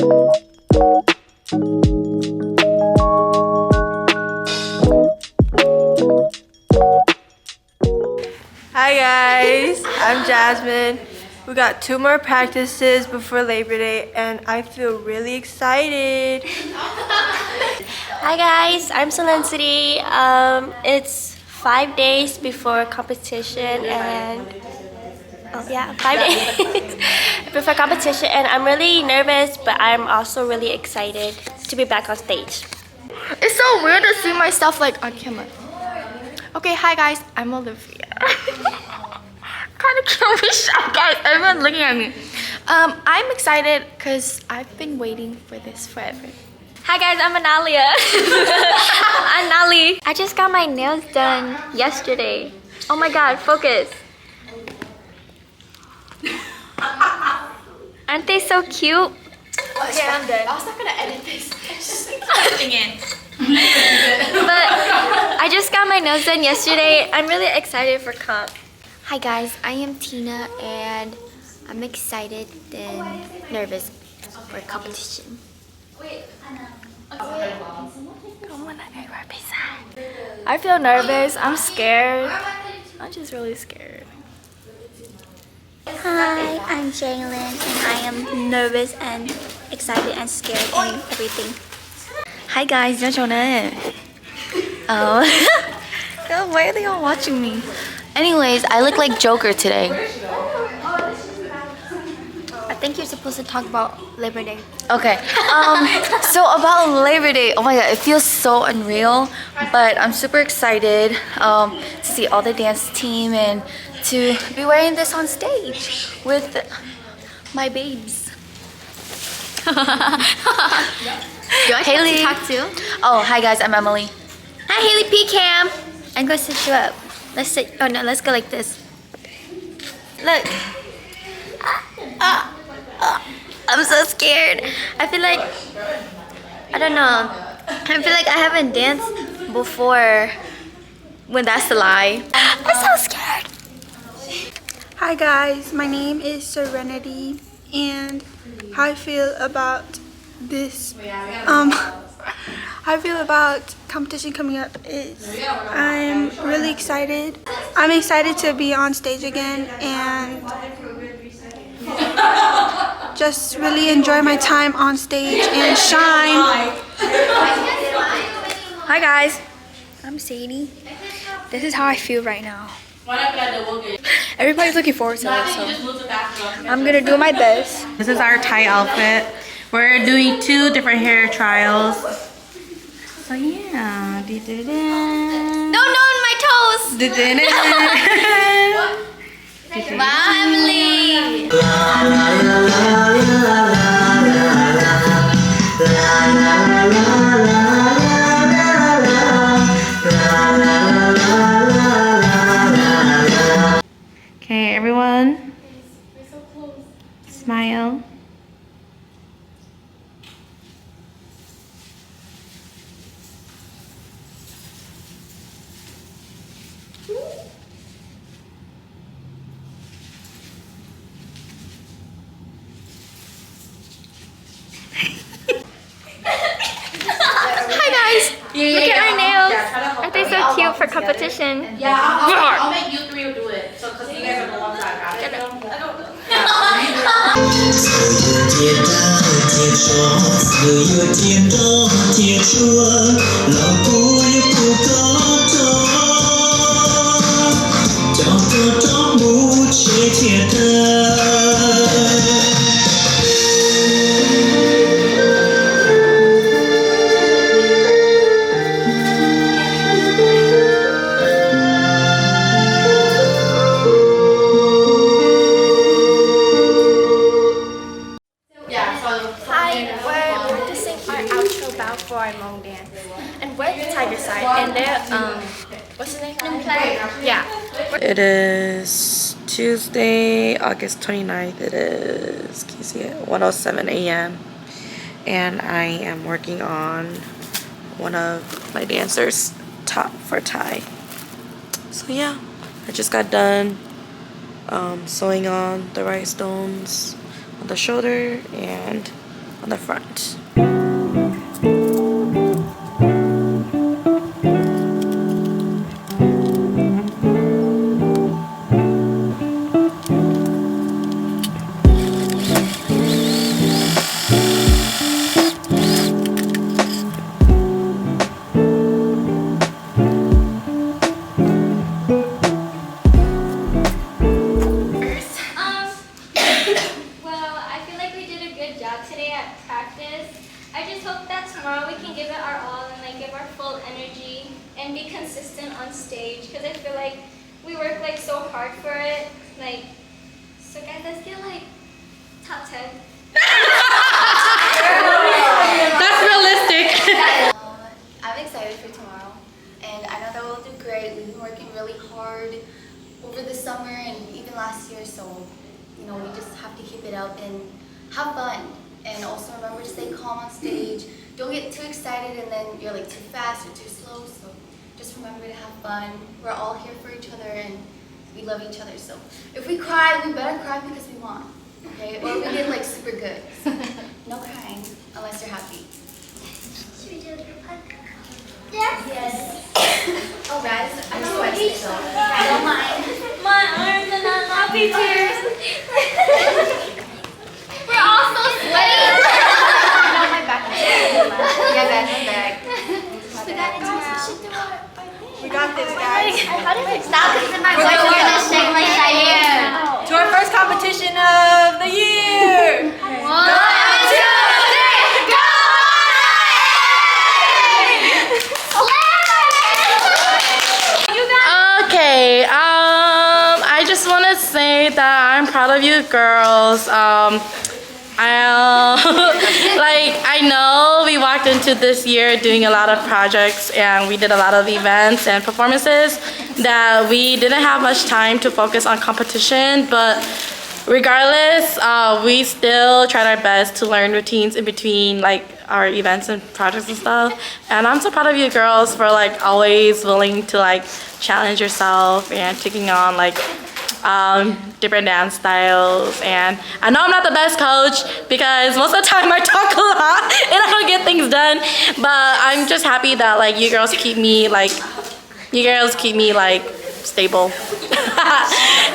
Hi guys, I'm Jasmine. We got 2 more practices before Labor Day and I feel really excited. Hi guys, I'm City. It's 5 days before competition and 5 days before competition, and I'm really nervous, but I'm also really excited to be back on stage. It's so weird to see myself like on camera. Okay, hi guys, I'm Olivia. Kind of kill me, shy guys. Everyone's looking at me. I'm excited because I've been waiting for this forever. Hi guys, I'm Analia. I'm Nali. I just got my nails done yesterday. Oh my god, focus. Aren't they so cute? Okay, I'm done. I was not gonna edit this. It's just something in. But I just got my nails done yesterday. I'm really excited for comp. Hi guys, I am Tina and I'm excited and nervous for competition. I feel nervous. I'm scared. I'm just really scared. Hi, I'm Jalen and I am nervous and excited and scared and everything. Hi guys, you're Jonah. Oh, God, why are they all watching me? Anyways, I look like Joker today. I think you're supposed to talk about Labor Day. Okay. So about Labor Day, oh my god, it feels so unreal, but I'm super excited to see all the dance team and to be wearing this on stage with my babes. Do I Haley. talk to? Oh, hi guys, I'm Emily. Hi Haley P Cam. I'm gonna sit you up. Let's sit. Oh no, let's go like this. Look. I'm so scared. I feel like I don't know. I feel like I haven't danced before. When that's a lie. I'm so scared. Hi guys, my name is Serenity and how I feel about this how I feel about competition coming up is I'm really excited. I'm excited to be on stage again and just really enjoy my time on stage and shine. Hi guys, I'm Sadie. This is how I feel right now. Everybody's looking forward to it, so I'm gonna do my best. This is our Thai outfit. We're doing 2 different hair trials. So yeah. Don't know on my toes. Family. Okay, everyone. Smile. Hi guys! Look at our nails! Aren't they so cute for competition? Yeah, I'll make you 3 do it. So, because you guys are the ones that got it. For our Hmong dance, and we're the tiger side, and they're what's his name? Yeah. It is Tuesday, August 29th. It is, can you see it? 1:07 a.m. And I am working on one of my dancers' top for Thai. So yeah, I just got done sewing on the rhinestones on the shoulder, and on the front. Tomorrow we can give it our all and like give our full energy and be consistent on stage, because I feel like we work like so hard for it. Like, so guys, let's get like top 10. That's realistic. I'm excited for tomorrow, and I know that we'll do great. We've been working really hard over the summer and even last year, so you know, we just have to keep it up and have fun. And also remember to stay calm on stage. Don't get too excited and then you're like too fast or too slow. So just remember to have fun. We're all here for each other and we love each other. So if we cry, we better cry because we won, okay? Or we did like super good. So no crying unless you're happy. Should we do a group hug? Yes. Oh guys, I'm sweating so I don't mind. My arms are not happy tears. We're all so sweaty. My back. Yeah guys, I'm back. We got this, guys. How did it stop? This is my voice. We're gonna shake like that. To our first competition of the year. 1, 2, 3, go! Okay, I just want to say that I'm proud of you girls. I know we walked into this year doing a lot of projects and we did a lot of events and performances that we didn't have much time to focus on competition, but regardless, we still tried our best to learn routines in between like our events and projects and stuff. And I'm so proud of you girls for like always willing to like challenge yourself and taking on like different dance styles. And I know I'm not the best coach because most of the time I talk a lot and I don't get things done, but I'm just happy that like you girls keep me like stable.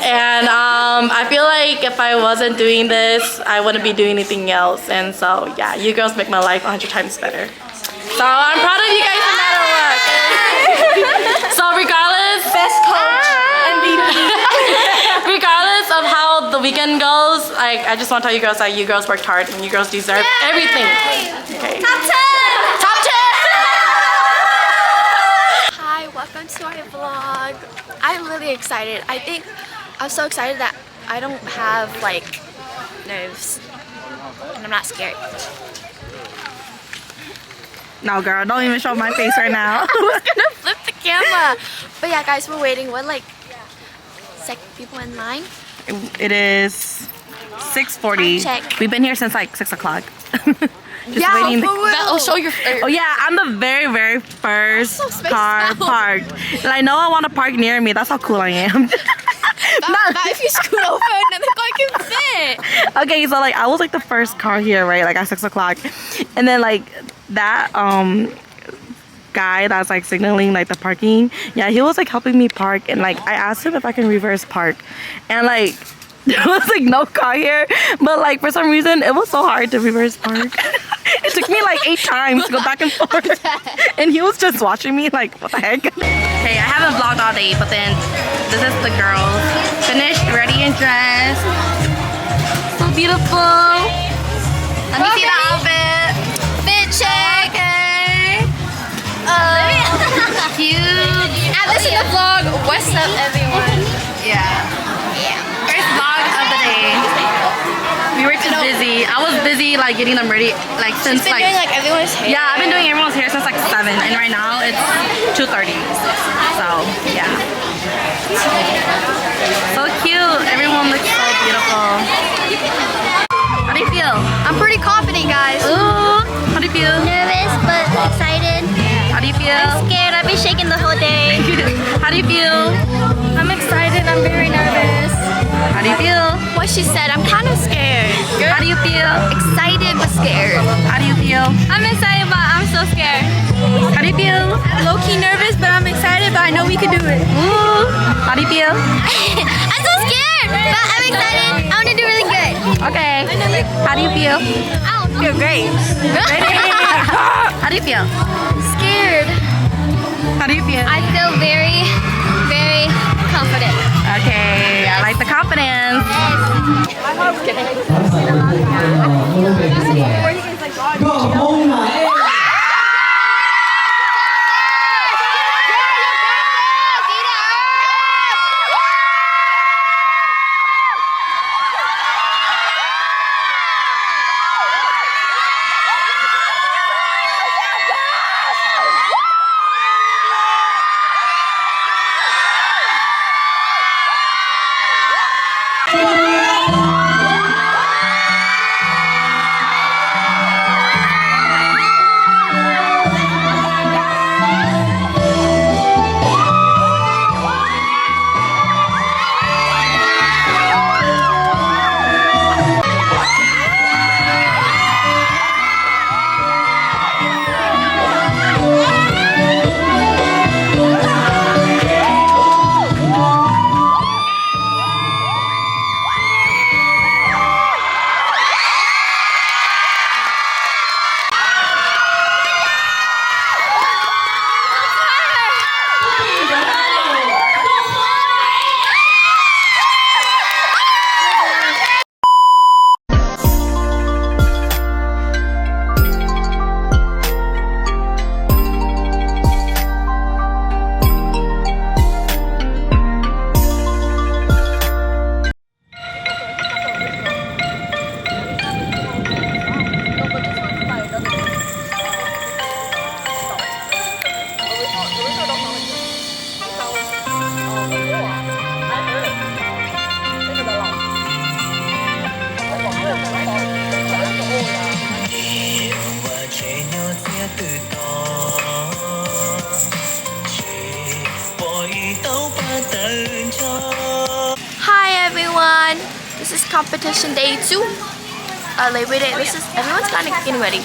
And I feel like if I wasn't doing this, I wouldn't be doing anything else. And so yeah, you girls make my life 100 times better. So I'm proud of you guys no matter what. So regardless, best coach, MVP. Regardless of how the weekend goes, like I just want to tell you girls that you girls worked hard and you girls deserve everything. Okay. Top 10! Top 10! Hi, welcome to our vlog. I'm really excited. I'm so excited that I don't have like nerves and I'm not scared. No girl, don't even show my face right now. I was gonna flip the camera. But yeah guys, we're waiting. What, like people in line? It is 6:40. Check. We've been here since like 6 o'clock. Just Yeah, waiting. I'll show your. Oh yeah, I'm the very first so spaced car out. parked. And I know I want to park near me. That's how cool I am. Not if you scoot over, another car can fit. Okay, so like I was like the first car here, right? Like at 6 o'clock, and then like that guy that's like signaling like the parking, yeah, he was like helping me park, and like I asked him if I can reverse park, and like there was like no car here, but like for some reason it was so hard to reverse park. It took me like 8 times to go back and forth, and he was just watching me like, what the heck? Hey, I haven't vlogged all day, but then this is the girls finished, ready and dressed. So beautiful. Let me see the outfit. Fit check. Okay. Cute. And this is the vlog. What's up, everyone? Yeah. First vlog of the day. We were too busy. I was busy like getting them ready like since Been doing like everyone's hair. yeah, I've been doing everyone's hair since like 7 and right now it's 2:30. So yeah. So cute. Everyone looks so beautiful. How do you feel? I'm pretty confident, guys. Ooh. How do you feel? Nervous but excited. How do you feel? Scared. I've been shaking the whole day. How do you feel? I'm excited. I'm very nervous. How do you feel? What she said, I'm kind of scared. How do you feel? Excited but scared. How do you feel? I'm excited, but I'm so scared. How do you feel? Low-key nervous, but I'm excited, but I know we can do it. Ooh. How do you feel? I'm so scared, but I'm excited. I want to do really good. Okay. How do you feel? I feel great. Ready? How do you feel? Scared. How do you feel? I feel very, very confident. Okay, I like the confidence. Hi everyone. This is competition day 2. Labor Day. Everyone's kind of getting ready.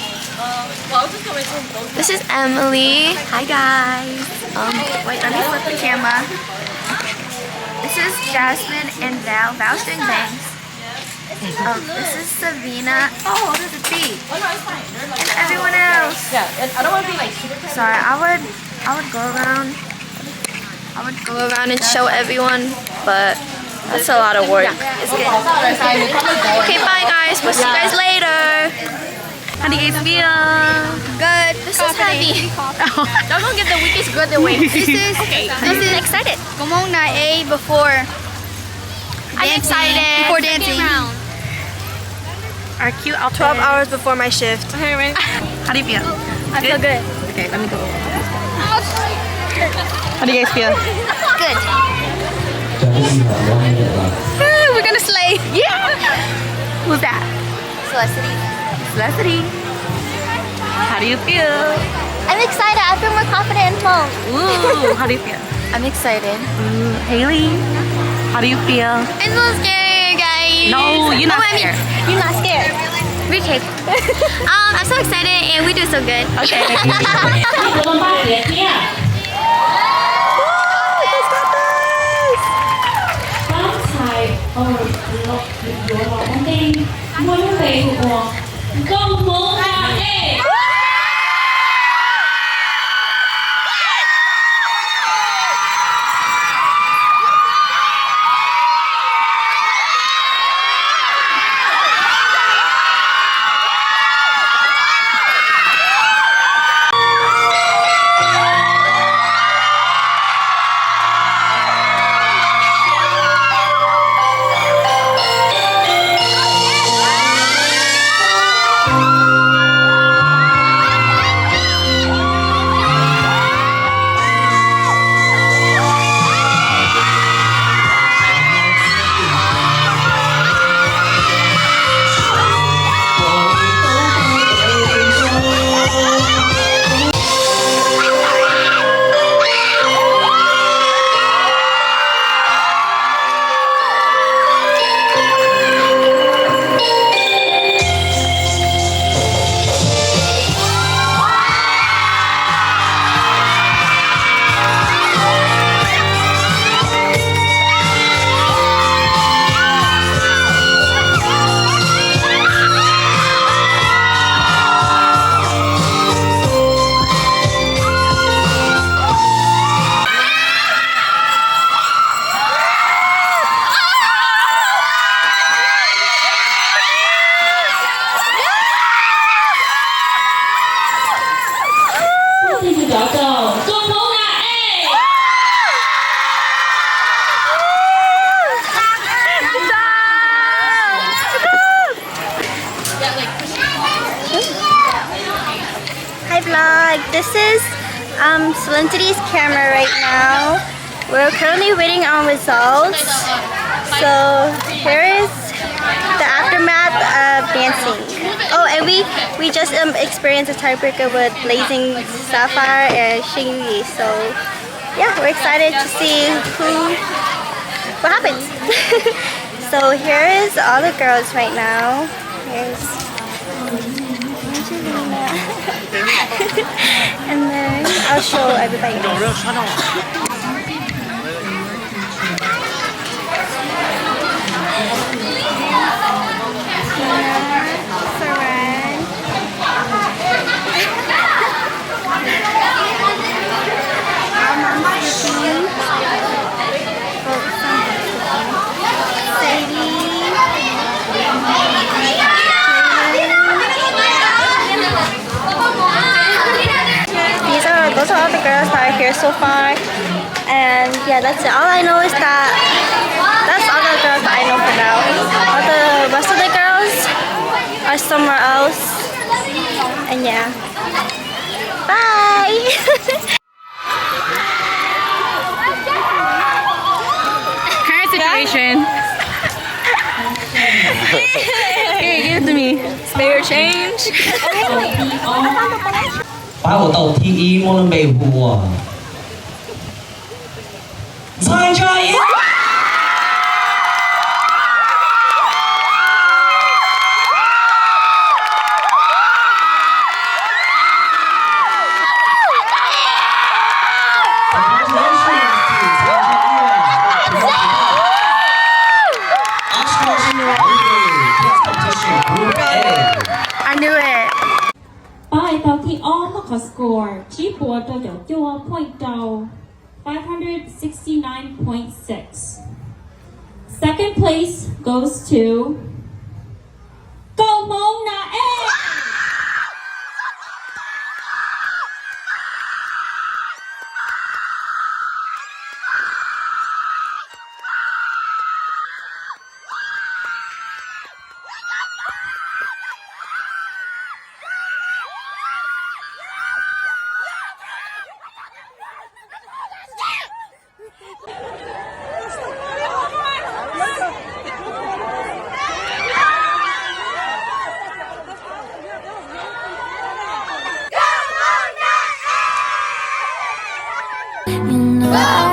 This is Emily. Hi guys. Wait, let me flip the camera. This is Jasmine and Val. Val's doing bangs. This is Savina. Oh, there's a bee. And everyone else. Yeah, I don't want to be like super. Sorry, I would go around. And show everyone, but that's a lot of work. It's good. Okay, bye guys. We'll see you guys later. How do you guys feel? Good. This is heavy. Don't go get the weakest good away. This is excited. Hmoob Nas Ej before I'm excited. Before dancing. Our cute outfit. 12 hours before my shift. How do you feel? I feel good. Okay, let me go. How do you guys feel? Good. We're gonna slay. Yeah! Who's that? Felicity. Felicity. How do you feel? I'm excited. I feel more confident in Hmong. Ooh, how do you feel? I'm excited. Haley, how do you feel? I'm so scared, guys. No, you're not I mean, scared. you're not scared. Okay. I'm so excited and we do so good. Okay. Công Nas Ej. vlog. This is Celincity's camera right now. We're currently waiting on results. So here is the aftermath of dancing. Oh, and we just experienced a tiebreaker with Blazing Sapphire and Xingyi. So yeah, we're excited to see what happens. So here is all the girls right now. Here's Angelina. And then I'll show everybody else. Those are all the girls that are here so far, and yeah, that's it. All I know is that that's all the girls that I know for now. All the rest of the girls are somewhere else, and yeah. Bye. Current situation. Here, give it to me. Spare change. 擺我到 T1 我都未付喎。參加一。I knew it. ป้ายเตาที่อ้อมก็สกอร์ชี้ปัวตัวเดียวจัว point เตา 569.6 Second place goes to Nkauj Hmoob Nas Ej. You know